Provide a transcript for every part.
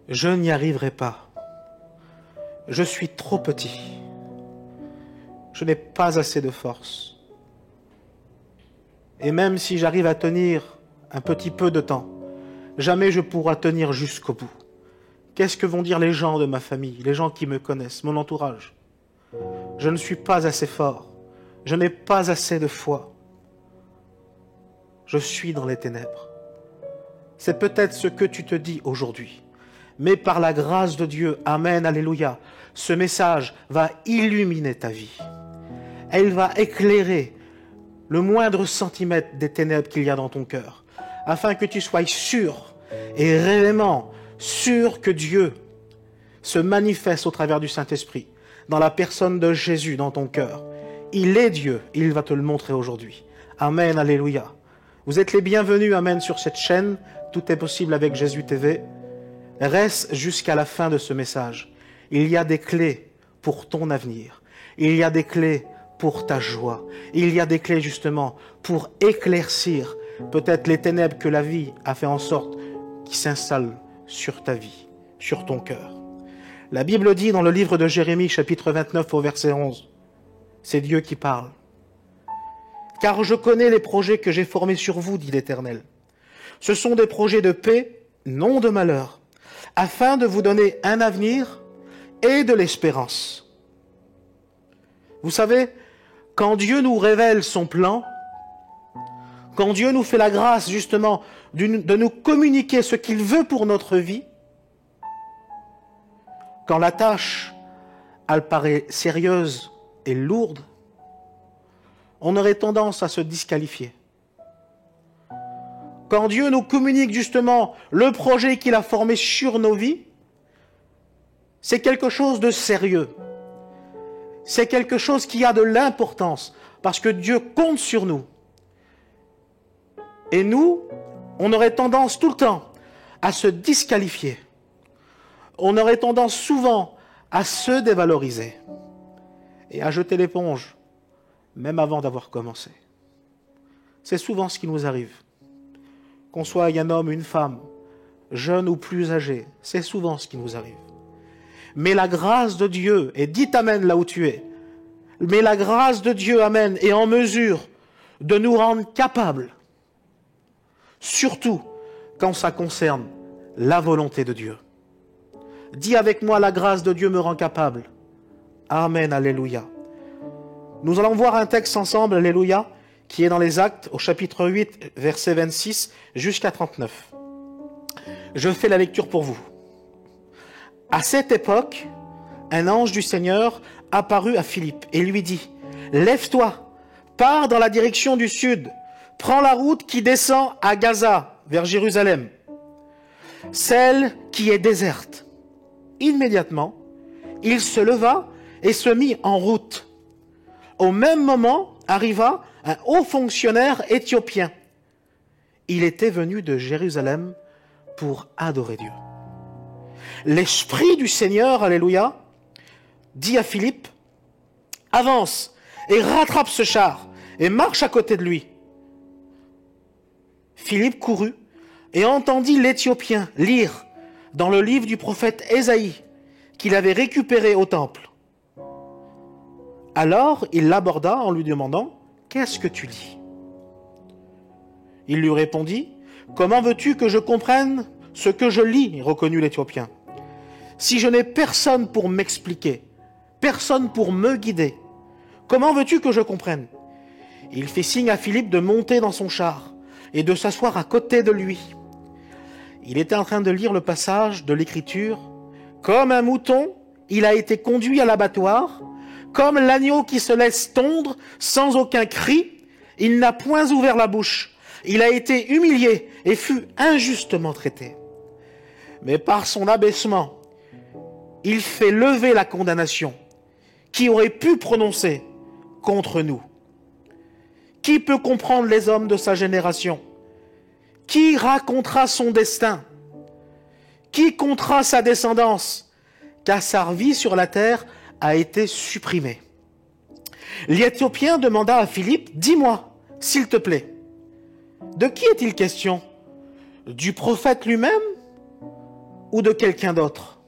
Je n'y arriverai pas. Je suis trop petit. Je n'ai pas assez de force. Et même si j'arrive à tenir un petit peu de temps, jamais je pourrai tenir jusqu'au bout. Qu'est-ce que vont dire les gens de ma famille, les gens qui me connaissent, mon entourage? Je ne suis pas assez fort. Je n'ai pas assez de foi. Je suis dans les ténèbres. C'est peut-être ce que tu te dis aujourd'hui. Mais par la grâce de Dieu, amen, alléluia, ce message va illuminer ta vie. Elle va éclairer le moindre centimètre des ténèbres qu'il y a dans ton cœur, afin que tu sois sûr et réellement sûr que Dieu se manifeste au travers du Saint-Esprit, dans la personne de Jésus dans ton cœur. Il est Dieu, il va te le montrer aujourd'hui. Amen, alléluia. Vous êtes les bienvenus, amen, sur cette chaîne. Tout est possible avec Jésus TV. Reste jusqu'à la fin de ce message. Il y a des clés pour ton avenir. Il y a des clés pour ta joie. Il y a des clés justement pour éclaircir peut-être les ténèbres que la vie a fait en sorte qui s'installent sur ta vie, sur ton cœur. La Bible dit dans le livre de Jérémie, chapitre 29 au verset 11, c'est Dieu qui parle. « Car je connais les projets que j'ai formés sur vous, dit l'Éternel. Ce sont des projets de paix, non de malheur, afin de vous donner un avenir et de l'espérance. » Vous savez, quand Dieu nous révèle son plan, quand Dieu nous fait la grâce justement de nous communiquer ce qu'il veut pour notre vie, quand la tâche, elle paraît sérieuse et lourde, on aurait tendance à se disqualifier. Quand Dieu nous communique justement le projet qu'il a formé sur nos vies, c'est quelque chose de sérieux. C'est quelque chose qui a de l'importance, parce que Dieu compte sur nous. Et nous, on aurait tendance tout le temps à se disqualifier. On aurait tendance souvent à se dévaloriser et à jeter l'éponge, même avant d'avoir commencé. C'est souvent ce qui nous arrive. Qu'on soit un homme ou une femme, jeune ou plus âgé, c'est souvent ce qui nous arrive. Mais la grâce de Dieu, et dites amen là où tu es, mais la grâce de Dieu, amen, est en mesure de nous rendre capables, surtout quand ça concerne la volonté de Dieu. Dis avec moi, la grâce de Dieu me rend capable. Amen, alléluia. Nous allons voir un texte ensemble, alléluia, qui est dans les Actes, au chapitre 8, verset 26 jusqu'à 39. Je fais la lecture pour vous. À cette époque, un ange du Seigneur apparut à Philippe et lui dit, « Lève-toi, pars dans la direction du sud, prends la route qui descend à Gaza, vers Jérusalem, celle qui est déserte. » Immédiatement, il se leva et se mit en route. Au même moment, arriva un haut fonctionnaire éthiopien. Il était venu de Jérusalem pour adorer Dieu. L'Esprit du Seigneur, alléluia, dit à Philippe, « Avance et rattrape ce char et marche à côté de lui. » Philippe courut et entendit l'Éthiopien lire dans le livre du prophète Ésaïe qu'il avait récupéré au temple. Alors il l'aborda en lui demandant, « Qu'est-ce que tu lis ?» Il lui répondit, « Comment veux-tu que je comprenne ce que je lis ?» reconnut l'Éthiopien. « Si je n'ai personne pour m'expliquer, personne pour me guider, comment veux-tu que je comprenne ?» Il fit signe à Philippe de monter dans son char et de s'asseoir à côté de lui. Il était en train de lire le passage de l'Écriture. « Comme un mouton, il a été conduit à l'abattoir. Comme l'agneau qui se laisse tondre sans aucun cri, il n'a point ouvert la bouche. Il a été humilié et fut injustement traité. Mais par son abaissement, il fait lever la condamnation qui aurait pu prononcer contre nous. Qui peut comprendre les hommes de sa génération? Qui racontera son destin? Qui comptera sa descendance? Car sa vie sur la terre a été supprimée. » L'Éthiopien demanda à Philippe, « Dis-moi, s'il te plaît, de qui est-il question? Du prophète lui-même ou de quelqu'un d'autre.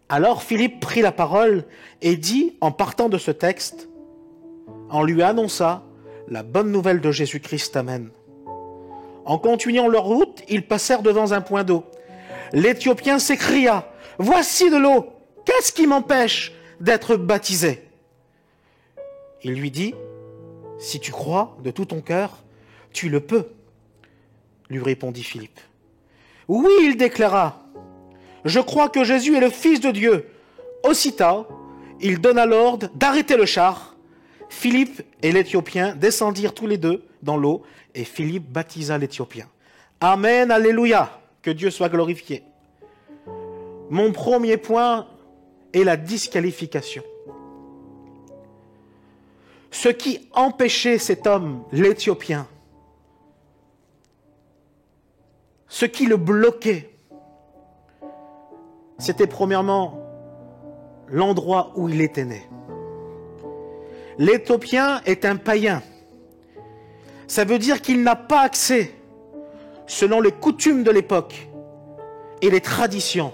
Alors Philippe prit la parole et dit, en partant de ce texte, on lui annonça la bonne nouvelle de Jésus-Christ. Amen. En continuant leur route, ils passèrent devant un point d'eau. L'Éthiopien s'écria, « Voici de l'eau, qu'est-ce qui m'empêche d'être baptisé ?» Il lui dit, « Si tu crois de tout ton cœur, tu le peux. » lui répondit Philippe. « Oui, il déclara, « Je crois que Jésus est le Fils de Dieu. » Aussitôt, il donna l'ordre d'arrêter le char. Philippe et l'Éthiopien descendirent tous les deux dans l'eau et Philippe baptisa l'Éthiopien. Amen, alléluia, que Dieu soit glorifié. Mon premier point est la disqualification. Ce qui empêchait cet homme, l'Éthiopien, ce qui le bloquait, c'était premièrement l'endroit où il était né. L'Éthiopien est un païen. Ça veut dire qu'il n'a pas accès, selon les coutumes de l'époque et les traditions,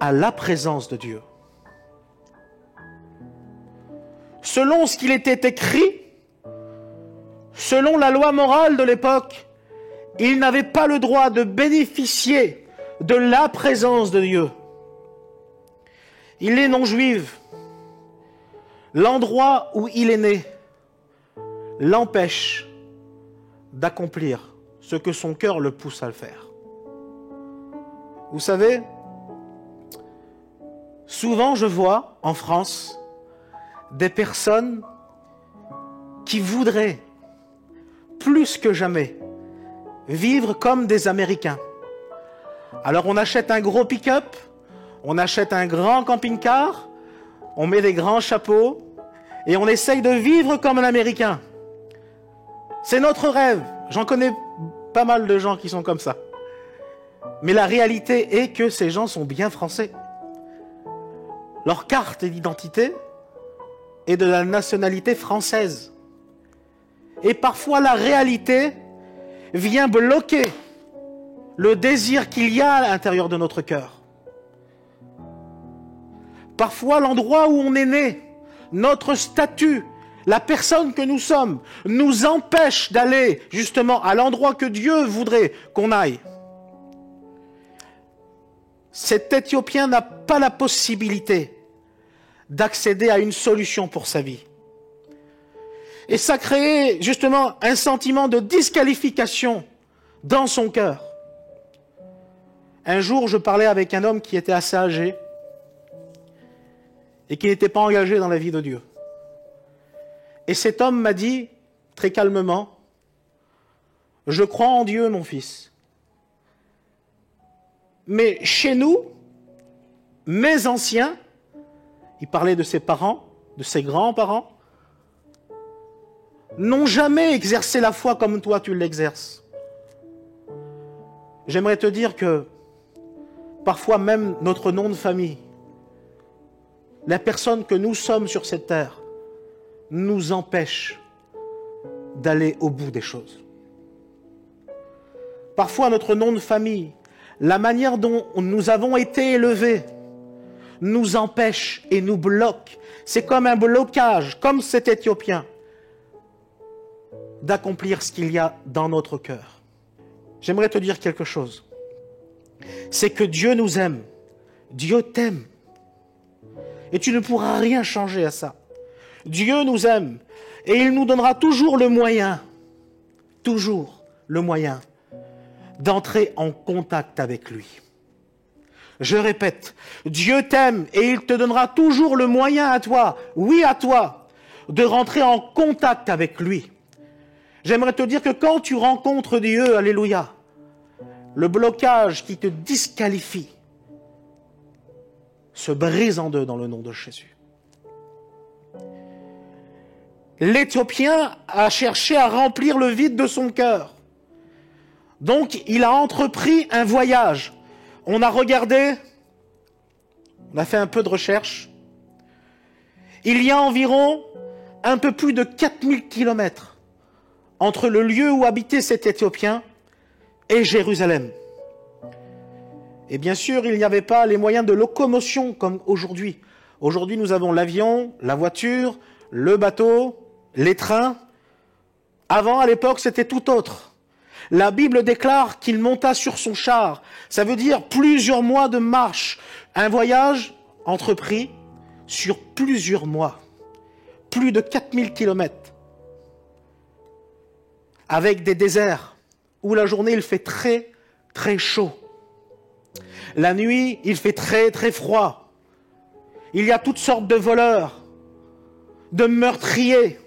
à la présence de Dieu. Selon ce qu'il était écrit, selon la loi morale de l'époque, il n'avait pas le droit de bénéficier de la présence de Dieu. Il est non-juif. L'endroit où il est né l'empêche d'accomplir ce que son cœur le pousse à le faire. Vous savez, souvent je vois en France des personnes qui voudraient plus que jamais vivre comme des Américains. Alors on achète un gros pick-up, on achète un grand camping-car, on met des grands chapeaux et on essaye de vivre comme un Américain. C'est notre rêve. J'en connais pas mal de gens qui sont comme ça. Mais la réalité est que ces gens sont bien français. Leur carte d'identité est de la nationalité française. Et parfois la réalité vient bloquer le désir qu'il y a à l'intérieur de notre cœur. Parfois l'endroit où on est né, notre statut, la personne que nous sommes, nous empêche d'aller justement à l'endroit que Dieu voudrait qu'on aille. Cet Éthiopien n'a pas la possibilité d'accéder à une solution pour sa vie. Et ça crée justement un sentiment de disqualification dans son cœur. Un jour, je parlais avec un homme qui était assez âgé et qui n'était pas engagé dans la vie de Dieu. Et cet homme m'a dit, très calmement, « Je crois en Dieu, mon fils. Mais chez nous, mes anciens, il parlait de ses parents, de ses grands-parents, n'ont jamais exercé la foi comme toi tu l'exerces. » J'aimerais te dire que parfois même notre nom de famille, la personne que nous sommes sur cette terre, nous empêche d'aller au bout des choses. Parfois notre nom de famille, la manière dont nous avons été élevés, nous empêche et nous bloque. C'est comme un blocage, comme cet Éthiopien, d'accomplir ce qu'il y a dans notre cœur. J'aimerais te dire quelque chose. C'est que Dieu nous aime. Dieu t'aime. Et tu ne pourras rien changer à ça. Dieu nous aime. Et il nous donnera toujours le moyen d'entrer en contact avec lui. Je répète, Dieu t'aime et il te donnera toujours le moyen à toi, oui à toi, de rentrer en contact avec lui. J'aimerais te dire que quand tu rencontres Dieu, alléluia, le blocage qui te disqualifie se brise en deux dans le nom de Jésus. L'Éthiopien a cherché à remplir le vide de son cœur. Donc, il a entrepris un voyage. On a regardé, on a fait un peu de recherche. Il y a environ un peu plus de 4000 kilomètres entre le lieu où habitait cet Éthiopien et Jérusalem. Et bien sûr, il n'y avait pas les moyens de locomotion comme aujourd'hui. Aujourd'hui, nous avons l'avion, la voiture, le bateau, les trains. Avant, à l'époque, c'était tout autre. La Bible déclare qu'il monta sur son char. Ça veut dire plusieurs mois de marche. Un voyage entrepris sur plusieurs mois. Plus de 4000 kilomètres. Avec des déserts où la journée, il fait très, très chaud. La nuit, il fait très, très froid. Il y a toutes sortes de voleurs, de meurtriers,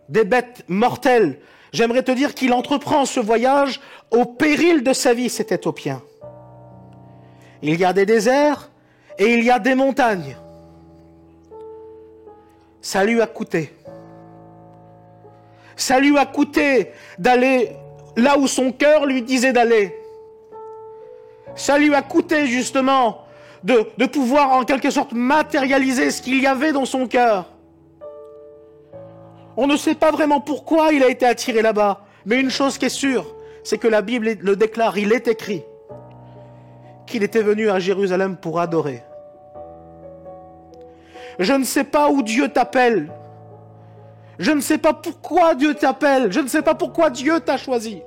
des bêtes mortelles. J'aimerais te dire qu'il entreprend ce voyage au péril de sa vie, cet Éthiopien. Il y a des déserts et il y a des montagnes. Ça lui a coûté. Ça lui a coûté d'aller là où son cœur lui disait d'aller. Ça lui a coûté justement de pouvoir en quelque sorte matérialiser ce qu'il y avait dans son cœur. On ne sait pas vraiment pourquoi il a été attiré là-bas. Mais une chose qui est sûre, c'est que la Bible le déclare, il est écrit qu'il était venu à Jérusalem pour adorer. Je ne sais pas où Dieu t'appelle. Je ne sais pas pourquoi Dieu t'appelle. Je ne sais pas pourquoi Dieu t'a choisi.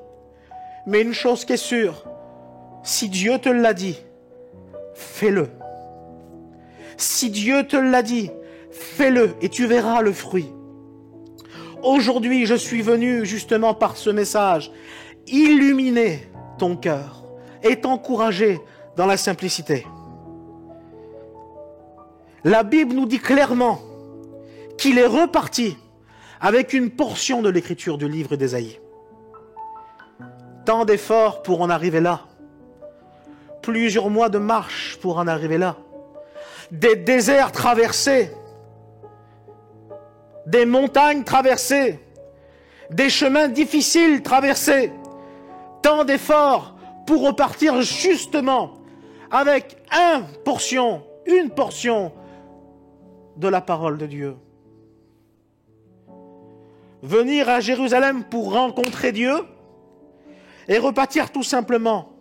Mais une chose qui est sûre, si Dieu te l'a dit, fais-le. Si Dieu te l'a dit, fais-le et tu verras le fruit. Aujourd'hui, je suis venu justement par ce message illuminer ton cœur et t'encourager dans la simplicité. La Bible nous dit clairement qu'il est reparti avec une portion de l'écriture du livre d'Ésaïe. Tant d'efforts pour en arriver là. Plusieurs mois de marche pour en arriver là. Des déserts traversés. Des montagnes traversées, des chemins difficiles traversés, tant d'efforts pour repartir justement avec une portion de la parole de Dieu. Venir à Jérusalem pour rencontrer Dieu et repartir tout simplement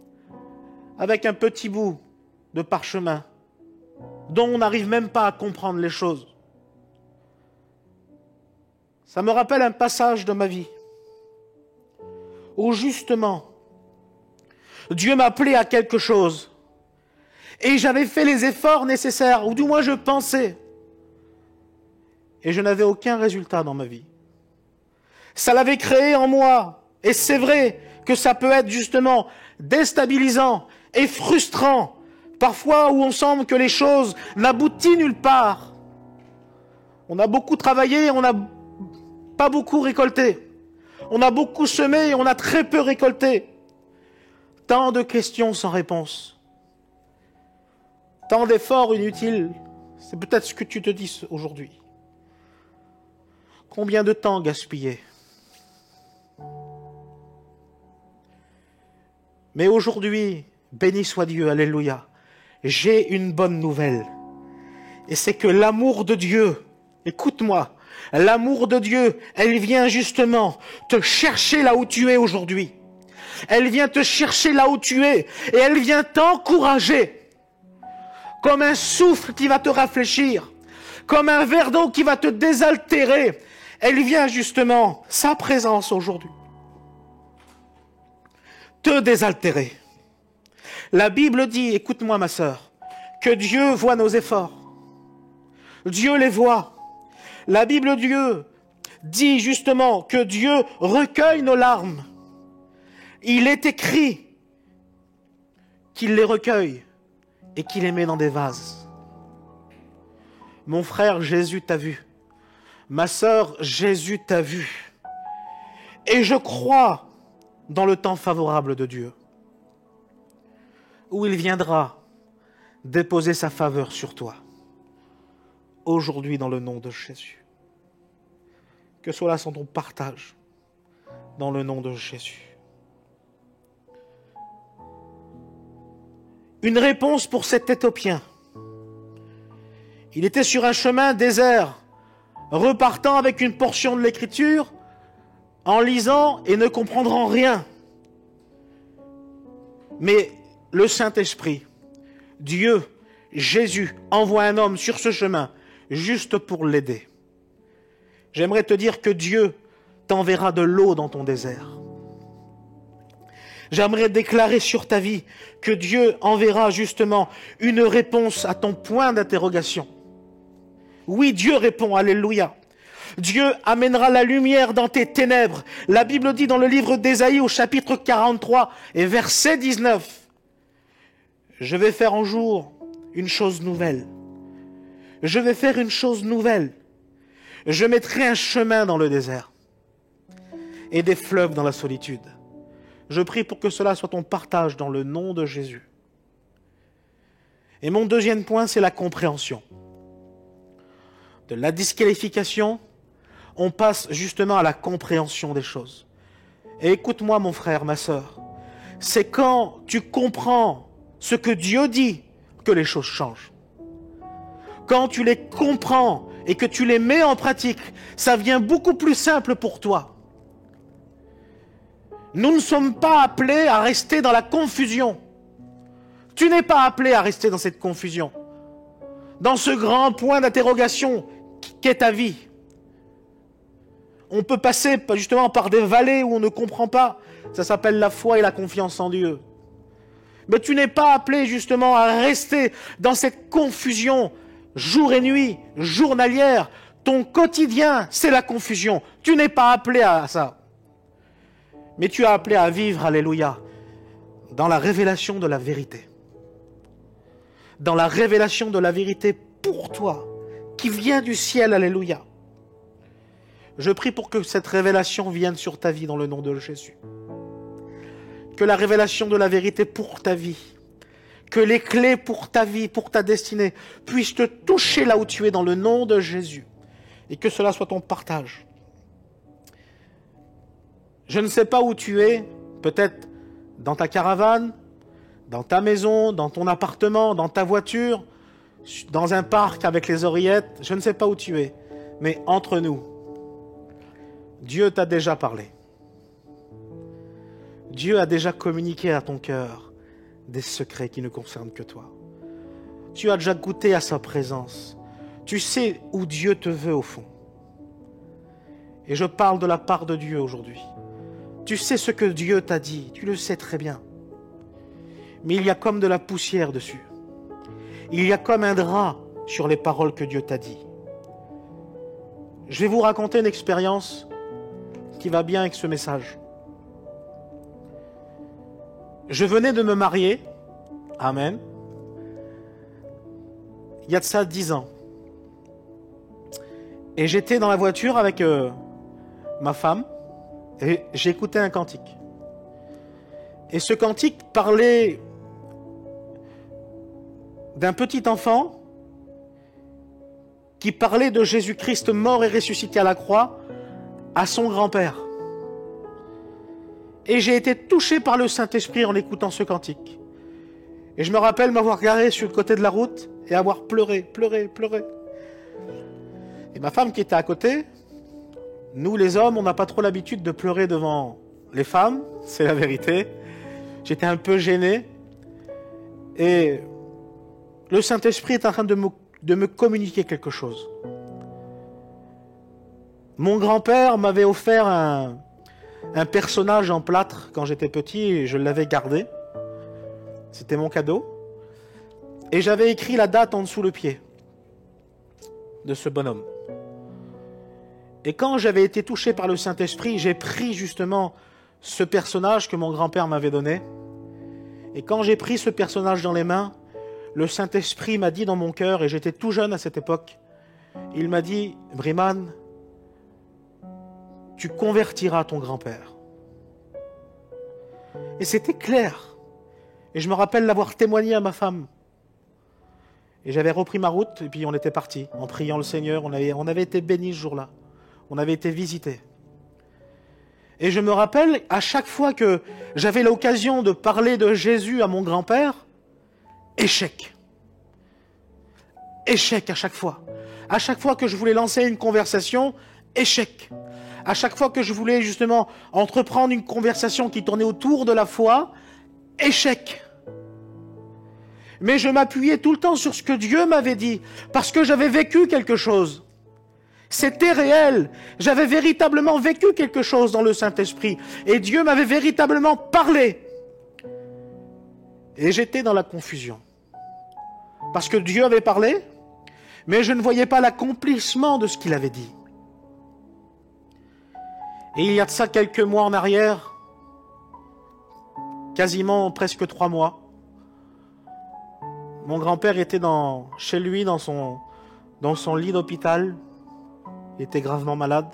avec un petit bout de parchemin dont on n'arrive même pas à comprendre les choses. Ça me rappelle un passage de ma vie où justement Dieu m'appelait à quelque chose et j'avais fait les efforts nécessaires, ou du moins je pensais, et je n'avais aucun résultat dans ma vie. Ça l'avait créé en moi, et c'est vrai que ça peut être justement déstabilisant et frustrant, parfois où on semble que les choses n'aboutissent nulle part. On a beaucoup travaillé, on n'a pas beaucoup récolté. On a beaucoup semé et on a très peu récolté. Tant de questions sans réponse. Tant d'efforts inutiles. C'est peut-être ce que tu te dis aujourd'hui. Combien de temps gaspillé? Mais aujourd'hui, béni soit Dieu, alléluia, j'ai une bonne nouvelle. Et c'est que l'amour de Dieu, écoute-moi, l'amour de Dieu, elle vient justement te chercher là où tu es aujourd'hui. Elle vient te chercher là où tu es et elle vient t'encourager. Comme un souffle qui va te rafraîchir, comme un verre d'eau qui va te désaltérer. Elle vient justement, sa présence aujourd'hui, te désaltérer. La Bible dit, écoute-moi ma sœur, que Dieu voit nos efforts. Dieu les voit. La Bible Dieu dit justement que Dieu recueille nos larmes. Il est écrit qu'il les recueille et qu'il les met dans des vases. Mon frère, Jésus t'a vu. Ma sœur, Jésus t'a vu. Et je crois dans le temps favorable de Dieu, où il viendra déposer sa faveur sur toi. Aujourd'hui, dans le nom de Jésus. Que cela soit ton partage, dans le nom de Jésus. Une réponse pour cet Éthiopien. Il était sur un chemin désert, repartant avec une portion de l'Écriture, en lisant et ne comprenant rien. Mais le Saint-Esprit, Dieu, Jésus, envoie un homme sur ce chemin juste pour l'aider. J'aimerais te dire que Dieu t'enverra de l'eau dans ton désert. J'aimerais déclarer sur ta vie que Dieu enverra justement une réponse à ton point d'interrogation. Oui, Dieu répond, alléluia. Dieu amènera la lumière dans tes ténèbres. La Bible dit dans le livre d'Ésaïe au chapitre 43 et verset 19, « Je vais faire en jour une chose nouvelle. Je vais faire une chose nouvelle. Je mettrai un chemin dans le désert et des fleuves dans la solitude. » Je prie pour que cela soit ton partage dans le nom de Jésus. Et mon deuxième point, c'est la compréhension. De la disqualification, on passe justement à la compréhension des choses. Et écoute-moi mon frère, ma sœur, c'est quand tu comprends ce que Dieu dit que les choses changent. Quand tu les comprends et que tu les mets en pratique, ça devient beaucoup plus simple pour toi. Nous ne sommes pas appelés à rester dans la confusion. Tu n'es pas appelé à rester dans cette confusion, dans ce grand point d'interrogation qu'est ta vie. On peut passer justement par des vallées où on ne comprend pas. Ça s'appelle la foi et la confiance en Dieu. Mais tu n'es pas appelé justement à rester dans cette confusion jour et nuit, journalière. Ton quotidien, c'est la confusion. Tu n'es pas appelé à ça. Mais tu es appelé à vivre, alléluia, dans la révélation de la vérité. Dans la révélation de la vérité pour toi, qui vient du ciel, alléluia. Je prie pour que cette révélation vienne sur ta vie dans le nom de Jésus. Que la révélation de la vérité pour ta vie, que les clés pour ta vie, pour ta destinée, puissent te toucher là où tu es dans le nom de Jésus. Et que cela soit ton partage. Je ne sais pas où tu es, peut-être dans ta caravane, dans ta maison, dans ton appartement, dans ta voiture, dans un parc avec les oreillettes, je ne sais pas où tu es, mais entre nous, Dieu t'a déjà parlé. Dieu a déjà communiqué à ton cœur des secrets qui ne concernent que toi. Tu as déjà goûté à sa présence. Tu sais où Dieu te veut au fond. Et je parle de la part de Dieu aujourd'hui. Tu sais ce que Dieu t'a dit, tu le sais très bien. Mais il y a comme de la poussière dessus. Il y a comme un drap sur les paroles que Dieu t'a dit. Je vais vous raconter une expérience qui va bien avec ce message. Je venais de me marier, amen, il y a de ça 10 ans. Et j'étais dans la voiture avec ma femme, et j'écoutais un cantique. Et ce cantique parlait d'un petit enfant qui parlait de Jésus-Christ mort et ressuscité à la croix à son grand-père. Et j'ai été touché par le Saint-Esprit en écoutant ce cantique. Et je me rappelle m'avoir garé sur le côté de la route et avoir pleuré. Et ma femme qui était à côté, nous les hommes, on n'a pas trop l'habitude de pleurer devant les femmes, c'est la vérité. J'étais un peu gêné. Et le Saint-Esprit est en train de me communiquer quelque chose. Mon grand-père m'avait offert un personnage en plâtre quand j'étais petit et je l'avais gardé. C'était mon cadeau. Et j'avais écrit la date en dessous le pied de ce bonhomme. Et quand j'avais été touché par le Saint-Esprit, j'ai pris justement ce personnage que mon grand-père m'avait donné. Et quand j'ai pris ce personnage dans les mains, le Saint-Esprit m'a dit dans mon cœur, et j'étais tout jeune à cette époque, il m'a dit, « Briman, tu convertiras ton grand-père. » Et c'était clair. Et je me rappelle l'avoir témoigné à ma femme. Et j'avais repris ma route, et puis on était partis, en priant le Seigneur. On avait été bénis ce jour-là. On avait été visités. Et je me rappelle, à chaque fois que j'avais l'occasion de parler de Jésus à mon grand-père, échec. Échec à chaque fois. À chaque fois que je voulais lancer une conversation, échec. À chaque fois que je voulais justement entreprendre une conversation qui tournait autour de la foi, échec. Mais je m'appuyais tout le temps sur ce que Dieu m'avait dit, parce que j'avais vécu quelque chose. C'était réel. J'avais véritablement vécu quelque chose dans le Saint-Esprit. Et Dieu m'avait véritablement parlé. Et j'étais dans la confusion. Parce que Dieu avait parlé, mais je ne voyais pas l'accomplissement de ce qu'il avait dit. Et il y a de ça quelques mois en arrière, quasiment presque 3 mois, mon grand-père était chez lui, dans son lit d'hôpital. Il était gravement malade.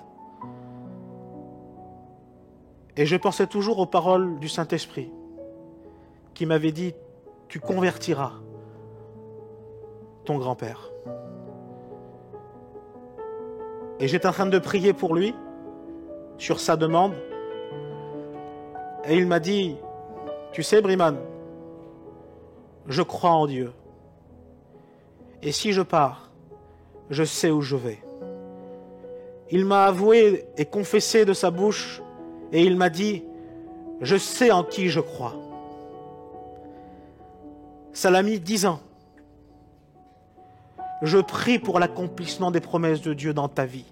Et je pensais toujours aux paroles du Saint-Esprit qui m'avait dit, tu convertiras ton grand-père. Et j'étais en train de prier pour lui, sur sa demande. Et il m'a dit, tu sais Briman, je crois en Dieu. Et si je pars, je sais où je vais. Il m'a avoué et confessé de sa bouche, et il m'a dit, je sais en qui je crois. Ça l'a mis 10 ans. Je prie pour l'accomplissement des promesses de Dieu dans ta vie.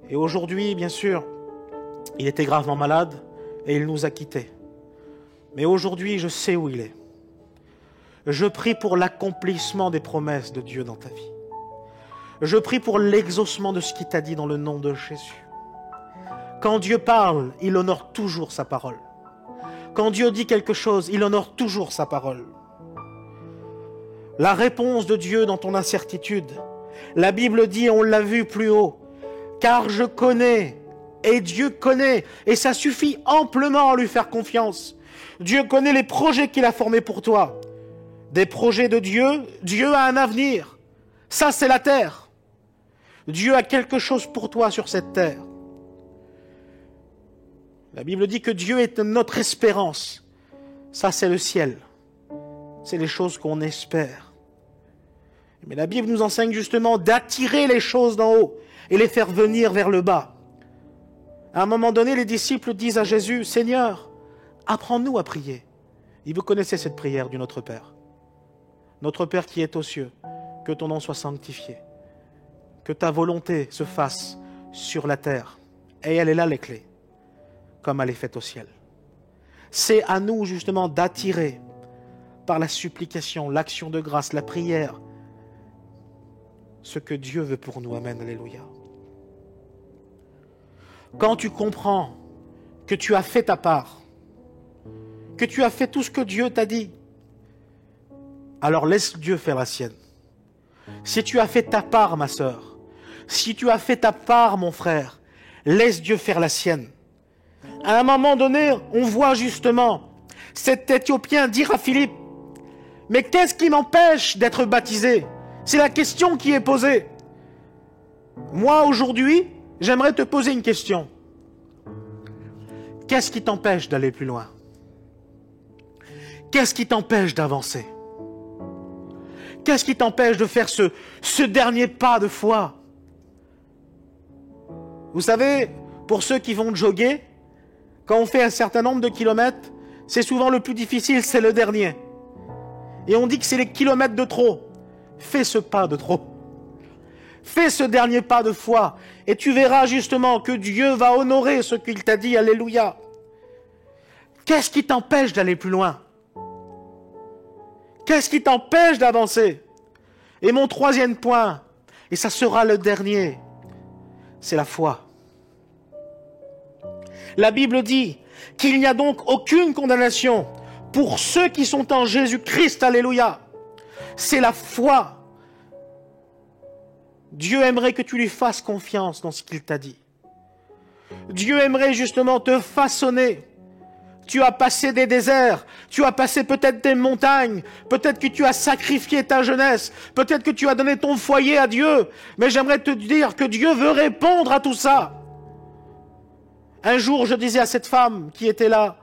Et aujourd'hui, bien sûr, il était gravement malade et il nous a quittés. Mais aujourd'hui, je sais où il est. Je prie pour l'accomplissement des promesses de Dieu dans ta vie. Je prie pour l'exaucement de ce qu'il t'a dit dans le nom de Jésus. Quand Dieu parle, il honore toujours sa parole. Quand Dieu dit quelque chose, il honore toujours sa parole. La réponse de Dieu dans ton incertitude. La Bible dit, on l'a vu plus haut, car je connais, et Dieu connaît, et ça suffit amplement à lui faire confiance. Dieu connaît les projets qu'il a formés pour toi. Des projets de Dieu, Dieu a un avenir. Ça, c'est la terre. Dieu a quelque chose pour toi sur cette terre. La Bible dit que Dieu est notre espérance. Ça, c'est le ciel. C'est les choses qu'on espère. Mais la Bible nous enseigne justement d'attirer les choses d'en haut et les faire venir vers le bas. À un moment donné, les disciples disent à Jésus, « Seigneur, apprends-nous à prier. » Et vous connaissez cette prière du Notre Père. Notre Père qui est aux cieux, que ton nom soit sanctifié, que ta volonté se fasse sur la terre. Et elle est là, les clés, comme elle est faite au ciel. C'est à nous justement d'attirer par la supplication, l'action de grâce, la prière, ce que Dieu veut pour nous. Amen, alléluia. Quand tu comprends que tu as fait ta part, que tu as fait tout ce que Dieu t'a dit, alors laisse Dieu faire la sienne. Si tu as fait ta part, ma sœur, si tu as fait ta part, mon frère, laisse Dieu faire la sienne. À un moment donné, on voit justement cet Éthiopien dire à Philippe, « Mais qu'est-ce qui m'empêche d'être baptisé ?» C'est la question qui est posée. Moi, aujourd'hui, j'aimerais te poser une question. Qu'est-ce qui t'empêche d'aller plus loin? Qu'est-ce qui t'empêche d'avancer? Qu'est-ce qui t'empêche de faire ce dernier pas de foi? Vous savez, pour ceux qui vont jogger, quand on fait un certain nombre de kilomètres, c'est souvent le plus difficile, c'est le dernier. Et on dit que c'est les kilomètres de trop. Fais ce pas de trop. Fais ce dernier pas de foi. Et tu verras justement que Dieu va honorer ce qu'il t'a dit. Alléluia. Qu'est-ce qui t'empêche d'aller plus loin? Qu'est-ce qui t'empêche d'avancer? Et mon troisième point, et ça sera le dernier, c'est la foi. La Bible dit qu'il n'y a donc aucune condamnation pour ceux qui sont en Jésus-Christ. Alléluia. C'est la foi. Dieu aimerait que tu lui fasses confiance dans ce qu'il t'a dit. Dieu aimerait justement te façonner. Tu as passé des déserts, tu as passé peut-être des montagnes, peut-être que tu as sacrifié ta jeunesse, peut-être que tu as donné ton foyer à Dieu, mais j'aimerais te dire que Dieu veut répondre à tout ça. Un jour, je disais à cette femme qui était là,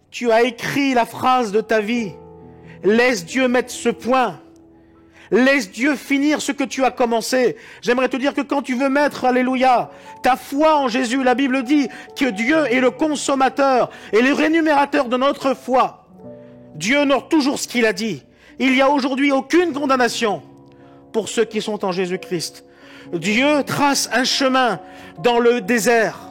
tu as écrit la phrase de ta vie, laisse Dieu mettre ce point. Laisse Dieu finir ce que tu as commencé. J'aimerais te dire que quand tu veux mettre, alléluia, ta foi en Jésus, la Bible dit que Dieu est le consommateur et le rémunérateur de notre foi. Dieu honore toujours ce qu'il a dit. Il n'y a aujourd'hui aucune condamnation pour ceux qui sont en Jésus-Christ. Dieu trace un chemin dans le désert.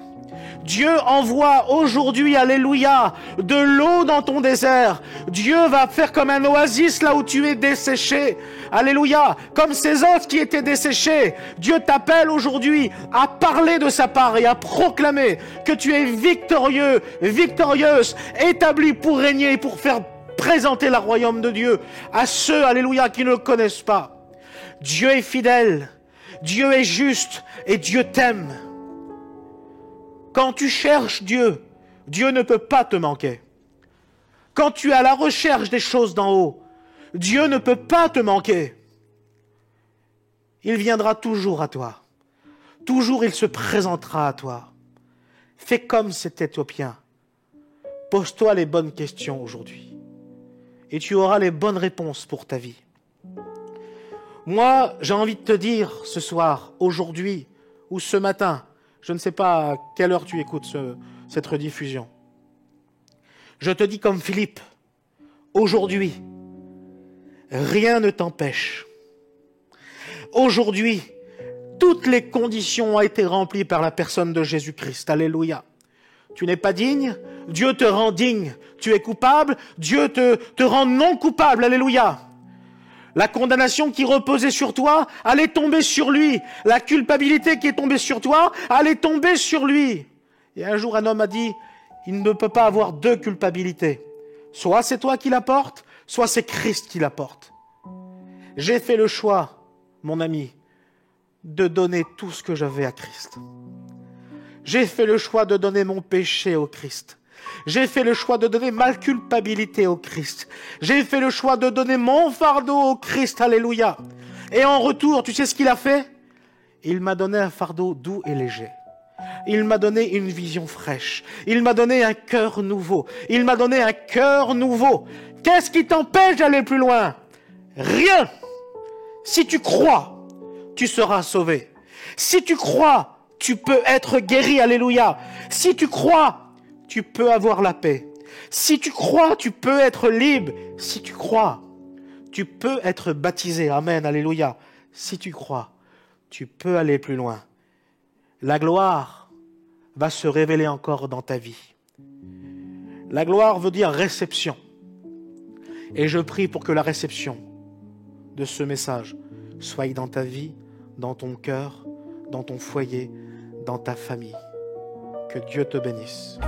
Dieu envoie aujourd'hui, alléluia, de l'eau dans ton désert. Dieu va faire comme un oasis là où tu es desséché. Alléluia, comme ces os qui étaient desséchés. Dieu t'appelle aujourd'hui à parler de sa part et à proclamer que tu es victorieux, victorieuse, établi pour régner, pour faire présenter le royaume de Dieu à ceux, alléluia, qui ne le connaissent pas. Dieu est fidèle, Dieu est juste et Dieu t'aime. Quand tu cherches Dieu, Dieu ne peut pas te manquer. Quand tu es à la recherche des choses d'en haut, Dieu ne peut pas te manquer. Il viendra toujours à toi. Toujours il se présentera à toi. Fais comme cet Éthiopien. Pose-toi les bonnes questions aujourd'hui. Et tu auras les bonnes réponses pour ta vie. Moi, j'ai envie de te dire ce soir, aujourd'hui ou ce matin, je ne sais pas à quelle heure tu écoutes cette rediffusion. Je te dis comme Philippe, aujourd'hui, rien ne t'empêche. Aujourd'hui, toutes les conditions ont été remplies par la personne de Jésus-Christ. Alléluia. Tu n'es pas digne, Dieu te rend digne. Tu es coupable, Dieu te rend non coupable. Alléluia. La condamnation qui reposait sur toi allait tomber sur lui. La culpabilité qui est tombée sur toi allait tomber sur lui. Et un jour, un homme a dit, il ne peut pas avoir deux culpabilités. Soit c'est toi qui la portes, soit c'est Christ qui la porte. J'ai fait le choix, mon ami, de donner tout ce que j'avais à Christ. J'ai fait le choix de donner mon péché au Christ. J'ai fait le choix de donner ma culpabilité au Christ. J'ai fait le choix de donner mon fardeau au Christ. Alléluia. Et en retour, tu sais ce qu'il a fait? Il m'a donné un fardeau doux et léger. Il m'a donné une vision fraîche. Il m'a donné un cœur nouveau. Il m'a donné un cœur nouveau. Qu'est-ce qui t'empêche d'aller plus loin? Rien. Si tu crois, tu seras sauvé. Si tu crois, tu peux être guéri. Alléluia. Si tu crois, tu peux avoir la paix. Si tu crois, tu peux être libre. Si tu crois, tu peux être baptisé. Amen, alléluia. Si tu crois, tu peux aller plus loin. La gloire va se révéler encore dans ta vie. La gloire veut dire réception. Et je prie pour que la réception de ce message soit dans ta vie, dans ton cœur, dans ton foyer, dans ta famille. Que Dieu te bénisse.